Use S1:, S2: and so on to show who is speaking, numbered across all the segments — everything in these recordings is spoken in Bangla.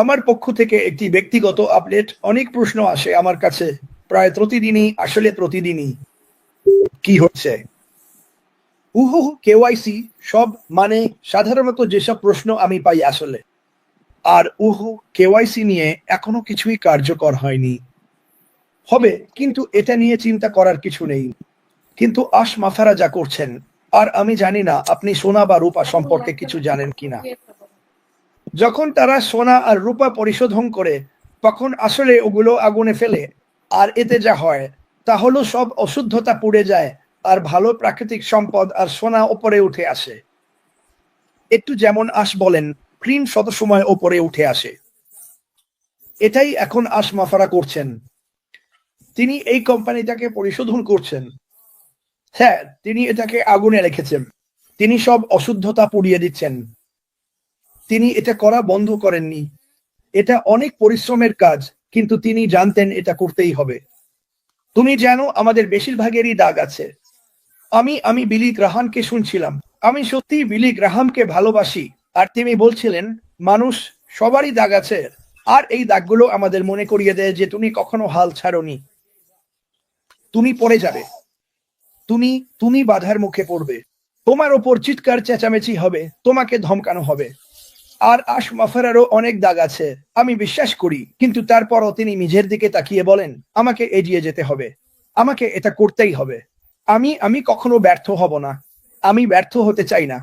S1: আমার পক্ষ থেকে একটি ব্যক্তিগত আপডেট। অনেক প্রশ্ন আসে আমার কাছে প্রায় প্রতিদিনই, আসলে প্রতিদিনই। কি হচ্ছে? কেওয়াইসি সব, মানে সাধারণত যেসব প্রশ্ন আমি পাই আসলে। আর কেওয়াইসি নিয়ে এখনো কিছুই কার্যকর হয়নি। হবে, কিন্তু এটা নিয়ে চিন্তা করার কিছু নেই। কিন্তু মাফারা যা করছেন, আর আমি জানি না আপনি সোনা বা রূপা সম্পর্কে কিছু জানেন কিনা। যখন তারা সোনা আর রূপা পরিশোধন করে, তখন আসলে ওগুলো আগুনে ফেলে। আর এতে যা হয় তা হলো সব অশুদ্ধতা পুড়ে যায়, আর ভালো প্রাকৃতিক সম্পদ আর সোনা ওপরে উঠে আসে। একটু যেমন বলেন, ক্রিম শত সময় ওপরে উঠে আসে। এটাই এখন মাফারা করছেন। তিনি এই কোম্পানিটাকে পরিশোধন করছেন। হ্যাঁ, তিনি এটাকে আগুনে রেখেছেন। তিনি সব অশুদ্ধতা পুড়িয়ে দিচ্ছেন। তিনি এটা করা বন্ধ করেননি। এটা অনেক পরিশ্রমের কাজ, কিন্তু তিনি জানতেন এটা করতেই হবে। তুমি জানো, আমাদের বেশিরভাগেরই দাগ আছে। আমি বিলি গ্রাহামকে শুনছিলাম। আমি সত্যিই বিলি গ্রাহামকে ভালোবাসি। আর তিনি বলছিলেন, মানুষ সবারই দাগ আছে। আর এই দাগগুলো আমাদের মনে করিয়ে দেয় যে তুমি কখনো হাল ছাড়োনি। তুমি পড়ে যাবে। তুমি তুমি বাধার মুখে পড়বে। তোমার ওপর চিৎকার চেঁচামেচি হবে, তোমাকে ধমকানো হবে। আর মাফারারও অনেক দাগ আছে, আমি বিশ্বাস করি, কিন্তু তারপরও তিনি নিজের দিকে তাকিয়ে বলেন, আমাকে এগিয়ে যেতে হবে। আমাকে এটা করতেই হবে। আমি কখনো ব্যর্থ হব না। আমি ব্যর্থ হতে চাই না।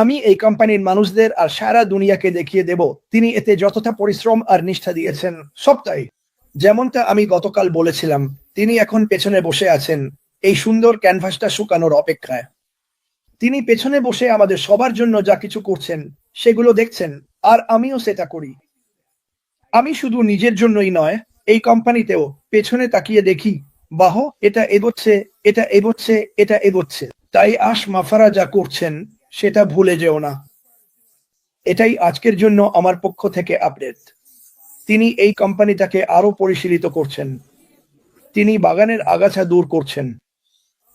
S1: আমি এই কোম্পানির মানুষদের আর সারা দুনিয়াকে দেখিয়ে দেব তিনি এতে যতটা পরিশ্রম আর নিষ্ঠা দিয়েছেন সবটাই। যেমনটা আমি গতকাল বলেছিলাম, তিনি এখন পেছনে বসে আছেন এই সুন্দর ক্যানভাসটা শুকানোর অপেক্ষায়। তিনি পেছনে বসে আমাদের সবার জন্য যা কিছু করছেন সেগুলো দেখছেন, আর আমিও সেটা করি। আমি শুধু নিজের জন্যই নয়, এই কোম্পানিতেও পেছনে তাকিয়ে দেখি, বাহ, এটা এগোচ্ছে, এটা এগোচ্ছে, এটা এগোচ্ছে। তাই মাফারা যা করছেন সেটা ভুলে যেও না। এটাই আজকের জন্য আমার পক্ষ থেকে আপডেট। তিনি এই কোম্পানিটাকে আরো পরিশীলিত করছেন। তিনি বাগানের আগাছা দূর করছেন।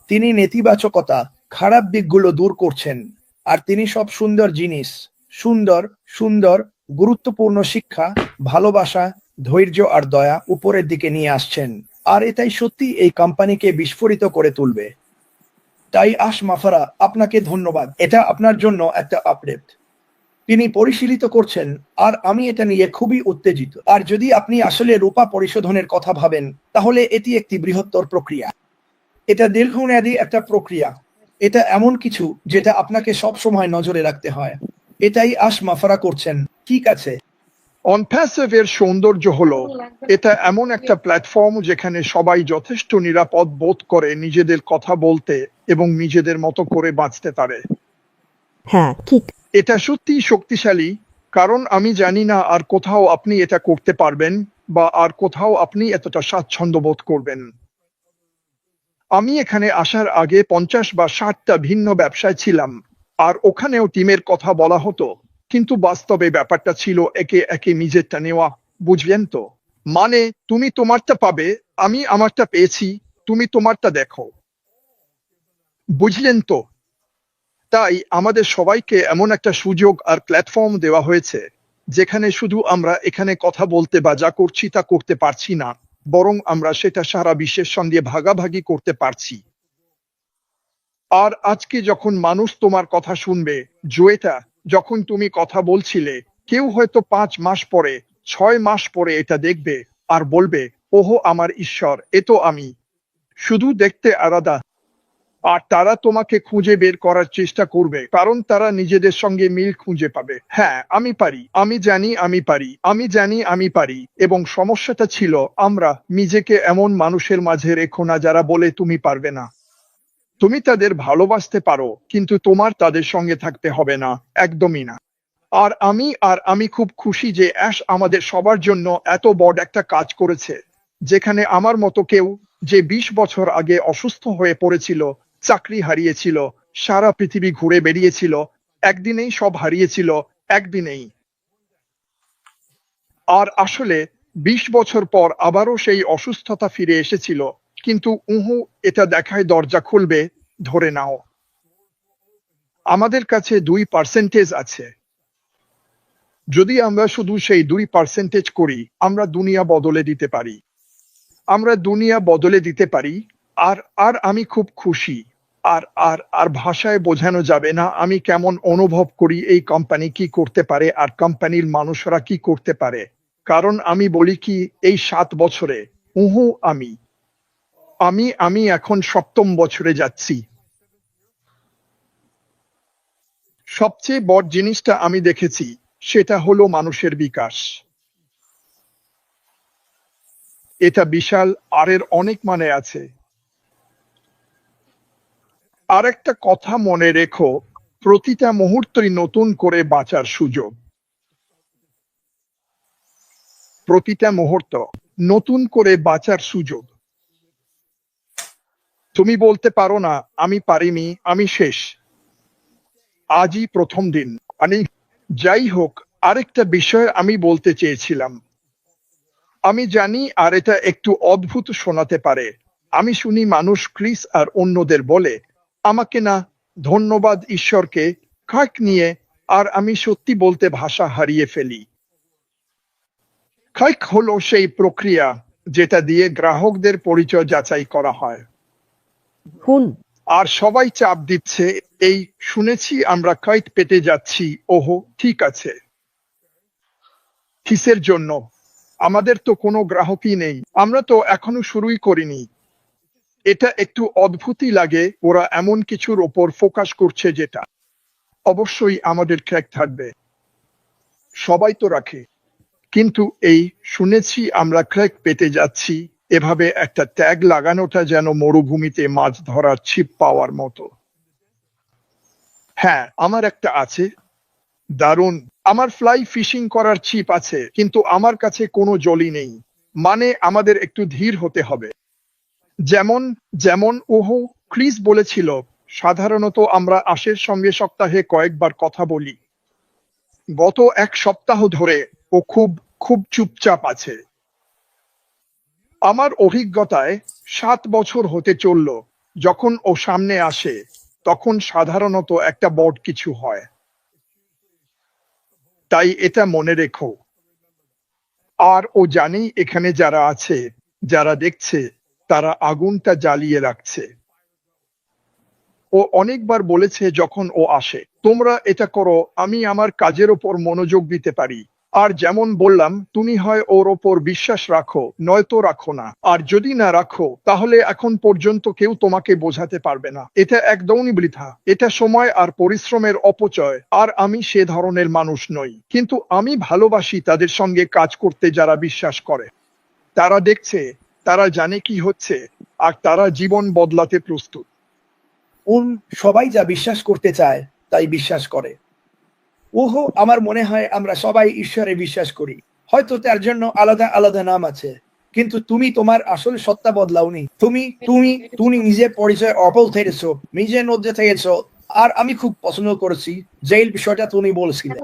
S1: তিনি নেতিবাচকতা, খারাপ দিকগুলো দূর করছেন। আর তিনি সব সুন্দর জিনিস, সুন্দর সুন্দর গুরুত্বপূর্ণ শিক্ষা, ভালোবাসা, ধৈর্য আর দয়া উপরের দিকে নিয়ে আসছেন। আর এটাই সত্যি এই কোম্পানিকে বিস্ফোরিত করে তুলবে। তাই মাফারা, আপনাকে ধন্যবাদ। এটা আপনার জন্য একটা আপডেট। তিনি পরিশীলিত করছেন, আর আমি এটা নিয়ে খুবই উত্তেজিত। আর যদি আপনি আসলে রূপা পরিশোধনের কথা ভাবেন, তাহলে এটি একটি বৃহত্তর প্রক্রিয়া। এটা দীর্ঘমেয়াদী একটা প্রক্রিয়া। এটা এমন কিছু যেটা আপনাকে সব সময় নজরে রাখতে হয়। এটাই মাফারা করছেন, ঠিক আছে?
S2: অনপ্যাসিভ এর সৌন্দর্য হলো এটা এমন একটা প্ল্যাটফর্ম যেখানে সবাই যথেষ্ট নিরাপদ বোধ করে নিজেদের কথা বলতে এবং নিজেদের মতো করে বাঁচতে পারে।
S3: হ্যাঁ, ঠিক।
S2: এটা সত্যিই শক্তিশালী, কারণ আমি জানি না আর কোথাও আপনি এটা করতে পারবেন, বা আর কোথাও আপনি এতটা স্বাচ্ছন্দ্য বোধ করবেন। আমি এখানে আসার আগে 50 বা 60টা ভিন্ন ব্যবসায় ছিলাম, আর ওখানেও টিমের কথা বলা হতো, কিন্তু বাস্তবে ব্যাপারটা ছিল একে একে নিজেরটা নেওয়া। বুঝলেন তো? মানে তুমি তোমারটা পাবে, আমি আমারটা পেয়েছি, তুমি তোমারটা দেখো। বুঝলেন তো? তাই আমাদের সবাইকে এমন একটা সুযোগ আর প্ল্যাটফর্ম দেওয়া হয়েছে, যেখানে শুধু আমরা এখানে কথা বলতে বা যা করছি তা করতে পারছি না, বরং আমরা সেটা সারা বিশ্বের সঙ্গে ভাগাভাগি করতে পারছি। আর আজকে যখন মানুষ তোমার কথা শুনবে, জুয়েটা, যখন তুমি কথা বলছিলে, কেউ হয়তো 5 মাস পরে, 6 মাস পরে এটা দেখবে আর বলবে, ওহো আমার ঈশ্বর, এ তো আমি। শুধু দেখতে আলাদা। আর তারা তোমাকে খুঁজে বের করার চেষ্টা করবে, কারণ তারা নিজেদের সঙ্গে মিল খুঁজে পাবে। হ্যাঁ, আমি পারি, আমি জানি আমি পারি, আমি জানি আমি পারি। এবং সমস্যাটা ছিল, আমরা নিজেকে এমন মানুষের মাঝে রেখো না যারা বলে তুমি পারবে না। তুমি তাদের ভালোবাসতে পারো, কিন্তু তোমার তাদের সঙ্গে থাকতে হবে না, একদমই না। আর আমি খুব খুশি যে অ্যাশ আমাদের সবার জন্য এত বড় একটা কাজ করেছে, যেখানে আমার মতো কেউ, যে 20 বছর আগে অসুস্থ হয়ে পড়েছিল, চাকরি হারিয়েছিল, সারা পৃথিবী ঘুরে বেরিয়েছিল, একদিনেই সব হারিয়েছিল, একদিনেই। আর আসলে 20 বছর পর আবারও সেই অসুস্থতা ফিরে এসেছিল, কিন্তু এটা দেখায় দরজা খুলবে, ধরে নাও। আমাদের কাছে 2% আছে। যদি আমরা শুধু সেই 2% করি, আমরা দুনিয়া বদলে দিতে পারি। আমরা দুনিয়া বদলে দিতে পারি। আর আর আমি খুব খুশি। আর আর আর ভাষায় বোঝানো যাবে না আমি কেমন অনুভব করি এই কোম্পানি কি করতে পারে আর কোম্পানির মানুষরা কি করতে পারে। কারণ আমি বলি কি, এই 7 বছরে আমি আমি আমি এখন 7ম বছরে যাচ্ছি। সবচেয়ে বড় জিনিসটা আমি দেখেছি, সেটা হলো মানুষের বিকাশ। এটা বিশাল, আর এর অনেক মানে আছে। আরেকটা কথা মনে রেখো, প্রতিটা মুহূর্তই নতুন করে বাঁচার সুযোগ। প্রতিটা মুহূর্ত নতুন করে বাঁচার সুযোগ। তুমি বলতে পারো না আমি পারিনি, আমি শেষ, আজই প্রথম দিন। মানে যাই হোক, আরেকটা বিষয় আমি বলতে চেয়েছিলাম। আমি জানি আর এটা একটু অদ্ভুত শোনাতে পারে, আমি শুনি মানুষ ক্রিস আর অন্যদের বলে আমাকে না, ধন্যবাদ ঈশ্বরকে, কাক নিয়ে, আর আমি সত্যি বলতে ভাষা হারিয়ে ফেলি। কাক হলো সেই প্রক্রিয়া যেটা দিয়ে গ্রাহকদের পরিচয় যাচাই করা হয়।
S3: হুন।
S2: আর সবাই চাপ দিচ্ছে, এই শুনেছি আমরা কাইট পেতে যাচ্ছি। ওহো, ঠিক আছে, কিসের জন্য? আমাদের তো কোনো গ্রাহকই নেই, আমরা তো এখনো শুরুই করিনি। এটা একটু অদ্ভুতই লাগে, ওরা এমন কিছুর ওপর ফোকাস করছে যেটা অবশ্যই আমাদের ট্র্যাক থাকবে। সবাই তো রাখে, কিন্তু এই শুনেছি আমরা ক্র্যাক পেতে যাচ্ছি, এভাবে একটা ট্যাগ লাগানোটা যেন মরুভূমিতে মাছ ধরার ছিপ পাওয়ার মতো। হ্যাঁ, আমার একটা আছে, দারুণ। আমার ফ্লাই ফিশিং করার ছিপ আছে, কিন্তু আমার কাছে কোনো জলই নেই। মানে আমাদের একটু ধীর হতে হবে। যেমন যেমন ওহো, ক্রিস বলেছিল, সাধারণত আমরা আশের সঙ্গে সপ্তাহে কয়েকবার কথা বলি। গত 1 সপ্তাহ ধরে ও খুব খুব চুপচাপ আছে। আমার অভিজ্ঞতায় 7 বছর হতে চলল, যখন ও সামনে আসে তখন সাধারণত একটা বড় কিছু হয়। তাই এটা মনে রেখো। আর ও জানি এখানে যারা আছে, যারা দেখছে, তারা আগুনটা জ্বালিয়ে রাখছে। ও অনেকবার বলেছে যখন ও আসে, তোমরা এটা করো, আমি আমার কাজের ওপর মনোযোগ দিতে পারি। আর যেমন বললাম, তুমি হয় ওর ওপর বিশ্বাস রাখো, নয়তো রাখো না। আর যদি না রাখো, তাহলে এখন পর্যন্ত কেউ তোমাকে বোঝাতে পারবে না। এটা একদমই বৃথা, এটা সময় আর পরিশ্রমের অপচয়। আর আমি সে ধরনের মানুষ নই, কিন্তু আমি ভালোবাসি তাদের সঙ্গে কাজ করতে যারা বিশ্বাস করে। তারা দেখছে, তারা জানে কি হচ্ছে, আর তারা জীবন বদলাতে প্রস্তুত।
S1: সবাই যা বিশ্বাস করতে চায় তাই বিশ্বাস করে। ওহো, আমার মনে হয় আমরা সবাই ঈশ্বরে বিশ্বাস করি। হয়তো তার জন্য আলাদা আলাদা নাম আছে, কিন্তু তুমি তোমার আসল সত্তা বদলাওনি। তুমি তুমি তুমি নিজের পরিচয় অপল থেকেছো, নিজের মধ্যে থেকেছো। আর আমি খুব পছন্দ করেছি জেল বিষয়টা তুমি বলছিলে।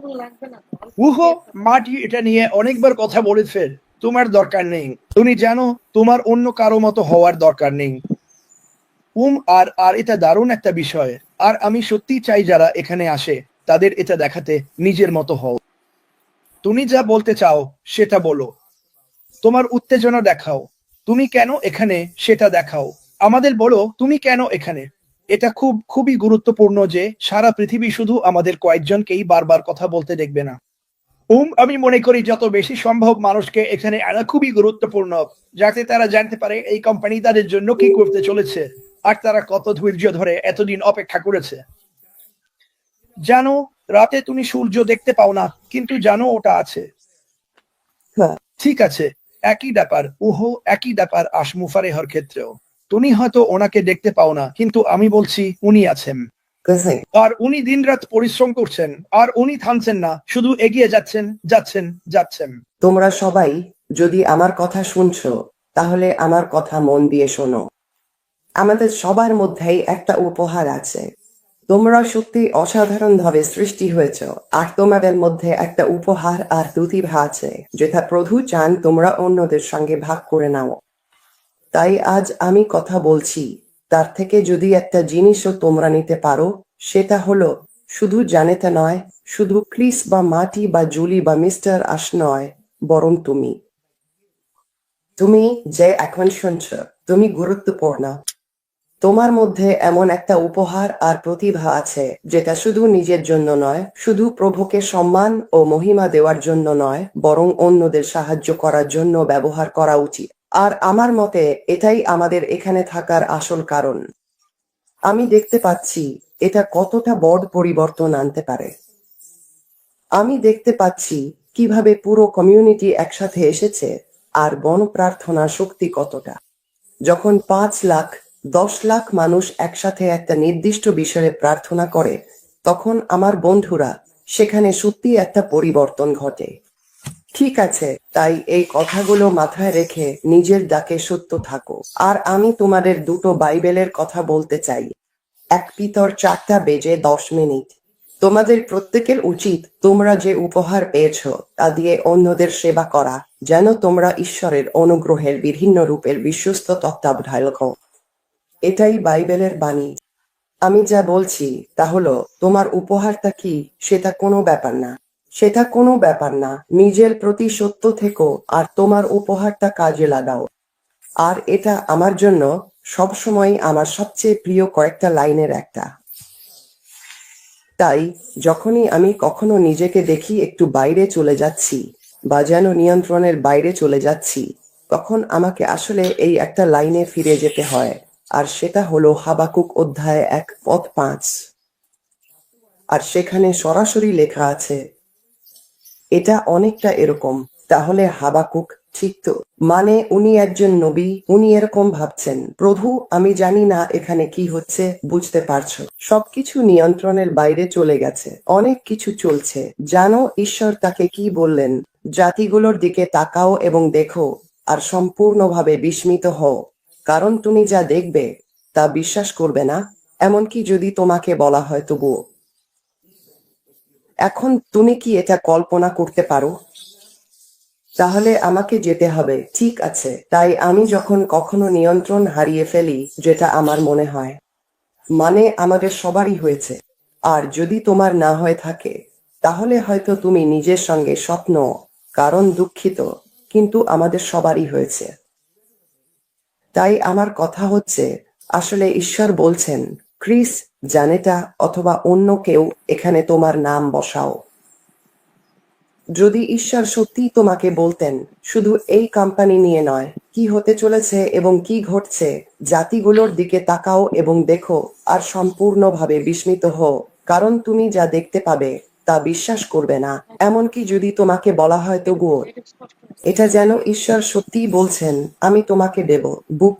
S1: উহো, মাটি এটা নিয়ে অনেকবার কথা বলেছে। তোমার দরকার নেই, তুমি জানো তোমার অন্য কারো মতো হওয়ার দরকার নেই। আর আর এটা দারুণ একটা বিষয়। আর আমি সত্যি চাই যারা এখানে আসে তাদের এটা দেখাতে নিজের মতো হও। তুমি যা বলতে চাও সেটা বলো, তোমার উত্তেজনা দেখাও, তুমি কেন এখানে সেটা দেখাও। আমাদের বলো তুমি কেন এখানে। এটা খুবই গুরুত্বপূর্ণ যে সারা পৃথিবী শুধু আমাদের কয়েকজনকেই বারবার কথা বলতে দেখবে না। আমি মনে করি যত বেশি সম্ভব মানুষকে এখানে আনা খুবই গুরুত্বপূর্ণ, যাতে তারা জানতে পারে এই কোম্পানি তাদের জন্য কি করতে চলেছে, আর তারা কত ধৈর্য ধরে এতদিন অপেক্ষা করেছে। জানো, রাতে তুমি সূর্য দেখতে পাও না, কিন্তু জানো ওটা আছে।
S3: হ্যাঁ।
S1: ঠিক আছে, একই ব্যাপার। একই ব্যাপার আশমুফারেহর ক্ষেত্রেও। তুমি হয়তো ওনাকে দেখতে পাও না, কিন্তু আমি বলছি উনি আছেন। আর উনি দিনরাত পরিশ্রম করছেন, আর উনি থামছেন না, শুধু এগিয়ে যাচ্ছেন যাচ্ছেন যাচ্ছেন।
S4: তোমরা সবাই যদি আমার কথা শুনছো, তাহলে আমার কথা মন দিয়ে শোনো। আমাদের সবার মধ্যেই একটা উপহার আছে। তোমরা সত্যি অসাধারণভাবে সৃষ্টি হয়েছ, আর তোমাদের মধ্যে একটা উপহার আর প্রতিভা আছে যেটা প্রভু চান তোমরা অন্যদের সঙ্গে ভাগ করে নাও। তাই আজ আমি কথা বলছি, তার থেকে যদি একটা জিনিসও তোমরা নিতে পারো, সেটা হলো শুধু জানেতা নয়, শুধু ক্রিস বা মাটি বা জুলি বা মিস্টার আশ নয়, বরং তুমি। তুমি যে এখন শুনছ, তুমি গুরুত্বপূর্ণ। তোমার মধ্যে এমন একটা উপহার আর প্রতিভা আছে যেটা শুধু নিজের জন্য নয়, শুধু প্রভুকে সম্মান ও মহিমা দেওয়ার জন্য নয়, বরং অন্যদের সাহায্য করার জন্য ব্যবহার করা উচিত। আর আমার মতে এটাই আমাদের এখানে থাকার আসল কারণ। আমি দেখতে পাচ্ছি এটা কতটা বড় পরিবর্তন আনতে পারে। আমি দেখতে পাচ্ছি কিভাবে পুরো কমিউনিটি একসাথে এসেছে আর গণপ্রার্থনার শক্তি কতটা। যখন 5 লাখ 10 লাখ মানুষ একসাথে একটা নির্দিষ্ট বিষয়ে প্রার্থনা করে, তখন আমার বন্ধুরা, সেখানে সত্যি একটা পরিবর্তন ঘটে। ঠিক আছে, তাই এই কথাগুলো মাথায় রেখে নিজের ডাকে সত্য থাকো। আর আমি তোমাদের দুটো বাইবেলের কথা বলতে চাই। 1 পিতর 4:10 তোমাদের প্রত্যেকের উচিত তোমরা যে উপহার পেয়েছ তা দিয়ে অন্যদের সেবা করা, যেন তোমরা ঈশ্বরের অনুগ্রহের বিভিন্ন রূপের বিশ্বস্ত তত্ত্বাবধায়ক হও। এটাই বাইবেলের বাণী। আমি যা বলছি তা হলো, তোমার উপহারটা কি সেটা কোনো ব্যাপার না। সেটা কোনো ব্যাপার না। নিজের প্রতি সত্য থেকো আর তোমার উপহারটা কাজে লাগাও। আর এটা আমার জন্য সবসময় আমার সবচেয়ে প্রিয় কয়েকটা লাইনের একটা। তাই যখনই আমি কখনো নিজেকে দেখি একটু বাইরে চলে যাচ্ছি বা যেন নিয়ন্ত্রণের বাইরে চলে যাচ্ছি, তখন আমাকে আসলে এই একটা লাইনে ফিরে যেতে হয়। আর সেটা হলো হাবাকুক অধ্যায় 1:5। আর সেখানে সরাসরি লেখা আছে, এটা অনেকটা এরকম, তাহলে হাবাকুক ঠিক তো? মানে উনি একজন নবী, উনি এরকম ভাবছেন, প্রভু আমি জানি না এখানে কি হচ্ছে, বুঝতে পারছো, সবকিছু নিয়ন্ত্রণের বাইরে চলে গেছে, অনেক কিছু চলছে। জানো ঈশ্বর তাকে কি বললেন? জাতিগুলোর দিকে তাকাও এবং দেখো, আর সম্পূর্ণভাবে বিস্মিত হও, কারণ তুমি যা দেখবে তা বিশ্বাস করবে না, এমনকি যদি তোমাকে বলা হয় তবুও। এখন তুমি কি এটা কল্পনা করতে পারো? তাহলে আমাকে যেতে হবে, ঠিক আছে? তাই আমি যখন কখনো নিয়ন্ত্রণ হারিয়ে ফেলি, যেটা আমার মনে হয়, মানে আমাদের সবারই হয়েছে, আর যদি তোমার না হয়ে থাকে, তাহলে হয়তো তুমি নিজের সঙ্গে স্বপ্ন, কারণ দুঃখিত, কিন্তু আমাদের সবারই হয়েছে। তাই আমার কথা হচ্ছে, আসলে ঈশ্বর বলছেন, ক্রিস, জানেটা অথবা অন্য কেউ এখানে তোমার নাম বসাও। যদি ঈশ্বর সত্যি তোমাকে বলতেন, শুধু এই কোম্পানি নিয়ে নয়, কি হতে চলেছে এবং কি ঘটছে, জাতিগুলোর দিকে তাকাও এবং দেখো, আর সম্পূর্ণভাবে বিস্মিত হও, কারণ তুমি যা দেখতে পাবে তা বিশ্বাস করবে না, এমনকি যদি তোমাকে বলা হয় তবুও। এটা যেন ঈশ্বর সত্যিই বলছেন, আমি তোমাকে দেব, বুক।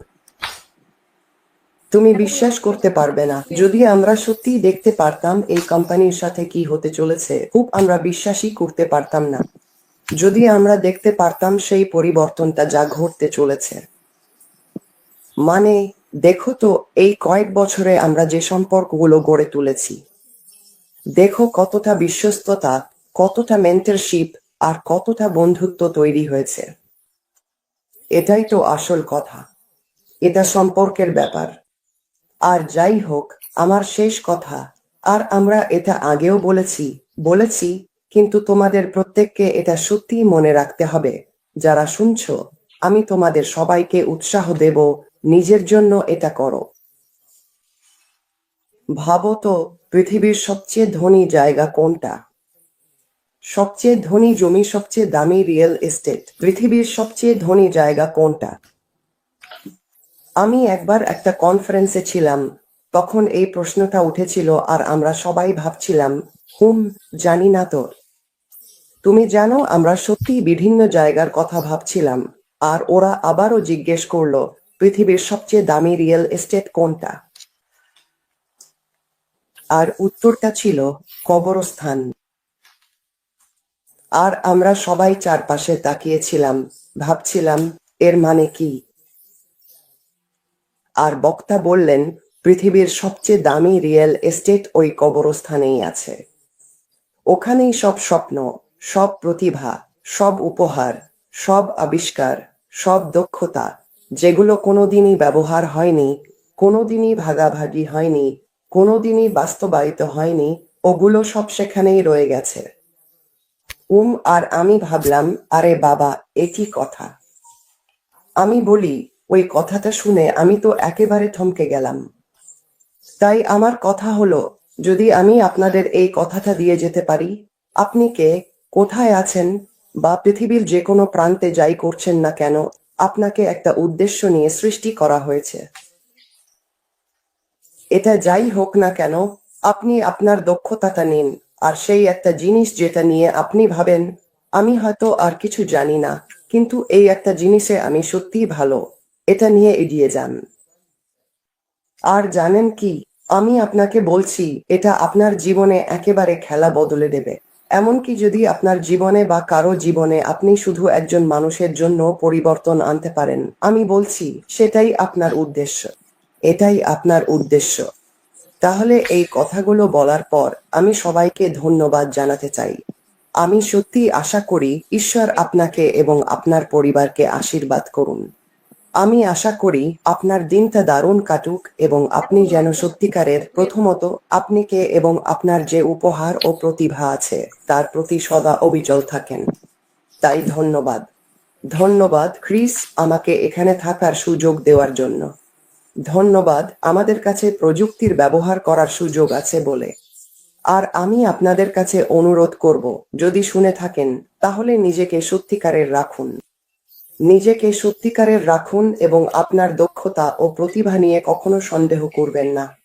S4: তুমি বিশ্বাস করতে পারবে না। যদি আমরা সত্যি দেখতে পারতাম এই কোম্পানির সাথে কি হতে চলেছে, খুব আমরা বিশ্বাসই করতে পারতাম না। যদি আমরা দেখতে পারতাম সেই পরিবর্তনটা যা ঘটতে চলেছে। মানে দেখো তো, এই কয়েক বছরে আমরা যে সম্পর্কগুলো গড়ে তুলেছি, দেখো কতটা বিশ্বস্ততা, কতটা মেন্টরশিপ আর কতটা বন্ধুত্ব তৈরি হয়েছে। এটাই তো আসল কথা। এটা সম্পর্কের ব্যাপার। আর যাই হোক, আমার শেষ কথা, আর আমরা এটা আগেও বলেছি, কিন্তু তোমাদের প্রত্যেককে এটা সত্যিই মনে রাখতে হবে, যারা শুনছো, আমি তোমাদের সবাইকে উৎসাহ দেব, নিজের জন্য এটা করো। ভাবো তো, পৃথিবীর সবচেয়ে ধনী জায়গা কোনটা? সবচেয়ে ধনী জমি, সবচেয়ে দামি রিয়েল এস্টেট, পৃথিবীর সবচেয়ে ধনী জায়গা কোনটা? আমি একবার একটা কনফারেন্সে ছিলাম, তখন এই প্রশ্নটা উঠেছিল আর আমরা সবাই ভাবছিলাম, জানি না তো। তুমি জানো, আমরা সত্যি বিভিন্ন জায়গার কথা ভাবছিলাম, আর ওরা আবারও জিজ্ঞেস করলো, পৃথিবীর সবচেয়ে দামি রিয়েল এস্টেট কোনটা? আর উত্তরটা ছিল কবরস্থান। আর আমরা সবাই চারপাশে তাকিয়েছিলাম, ভাবছিলাম এর মানে কি? আর বক্তা বললেন, পৃথিবীর সবচেয়ে দামি রিয়েল এস্টেট ওই কবরস্থানেই আছে। ওখানেই সব স্বপ্ন, সব প্রতিভা, সব উপহার, সব আবিষ্কার, সব দক্ষতা, যেগুলো কোনোদিনই ব্যবহার হয়নি, কোনোদিনই ভাগাভাগি হয়নি, কোনোদিনই বাস্তবায়িত হয়নি, ওগুলো সব সেখানেই রয়ে গেছে। আর আমি ভাবলাম, আরে বাবা, একই কথা। আমি বলি, ওই কথাটা শুনে আমি তো একেবারে থমকে গেলাম। তাই আমার কথা হলো, যদি আমি আপনাদের এই কথাটা দিয়ে যেতে পারি, আপনি কে, কোথায় আছেন, বা পৃথিবীর যে কোনো প্রান্তে যাই করছেন না কেন, আপনাকে একটা উদ্দেশ্য নিয়ে সৃষ্টি করা হয়েছে। এটা যাই হোক না কেন, আপনি আপনার দক্ষতাটা নিন, আর সেই একটা জিনিস যেটা নিয়ে আপনি ভাবেন, আমি হয়তো আর কিছু জানি না, কিন্তু এই একটা জিনিসে আমি সত্যিই ভালো, এটা নিয়ে এগিয়ে যান। আর জানেন কি, আমি আপনাকে বলছি, এটা আপনার জীবনে একেবারে খেলা বদলে দেবে। এমনকি যদি আপনার জীবনে বা কারো জীবনে আপনি শুধু একজন মানুষের জন্য পরিবর্তন আনতে পারেন, আমি বলছি সেটাই আপনার উদ্দেশ্য। এটাই আপনার উদ্দেশ্য। তাহলে এই কথাগুলো বলার পর আমি সবাইকে ধন্যবাদ জানাতে চাই। আমি সত্যি আশা করি ঈশ্বর আপনাকে এবং আপনার পরিবারকে আশীর্বাদ করুন। আমি আশা করি আপনার দিনটা দারুণ কাটুক এবং আপনি যেন সত্যিকারের, প্রথমত আপনি কে এবং আপনার যে উপহার ও প্রতিভা আছে তার প্রতি সদা অবিচল থাকেন। তাই ধন্যবাদ। ধন্যবাদ ক্রিস, আমাকে এখানে থাকার সুযোগ দেওয়ার জন্য। ধন্যবাদ আমাদের কাছে প্রযুক্তির ব্যবহার করার সুযোগ আছে বলে। আর আমি আপনাদের কাছে অনুরোধ করব, যদি শুনে থাকেন তাহলে নিজেকে সত্যিকারের রাখুন। নিজেকে সত্যিকারের রাখুন এবং আপনার দক্ষতা ও প্রতিভা নিয়ে কখনো সন্দেহ করবেন না।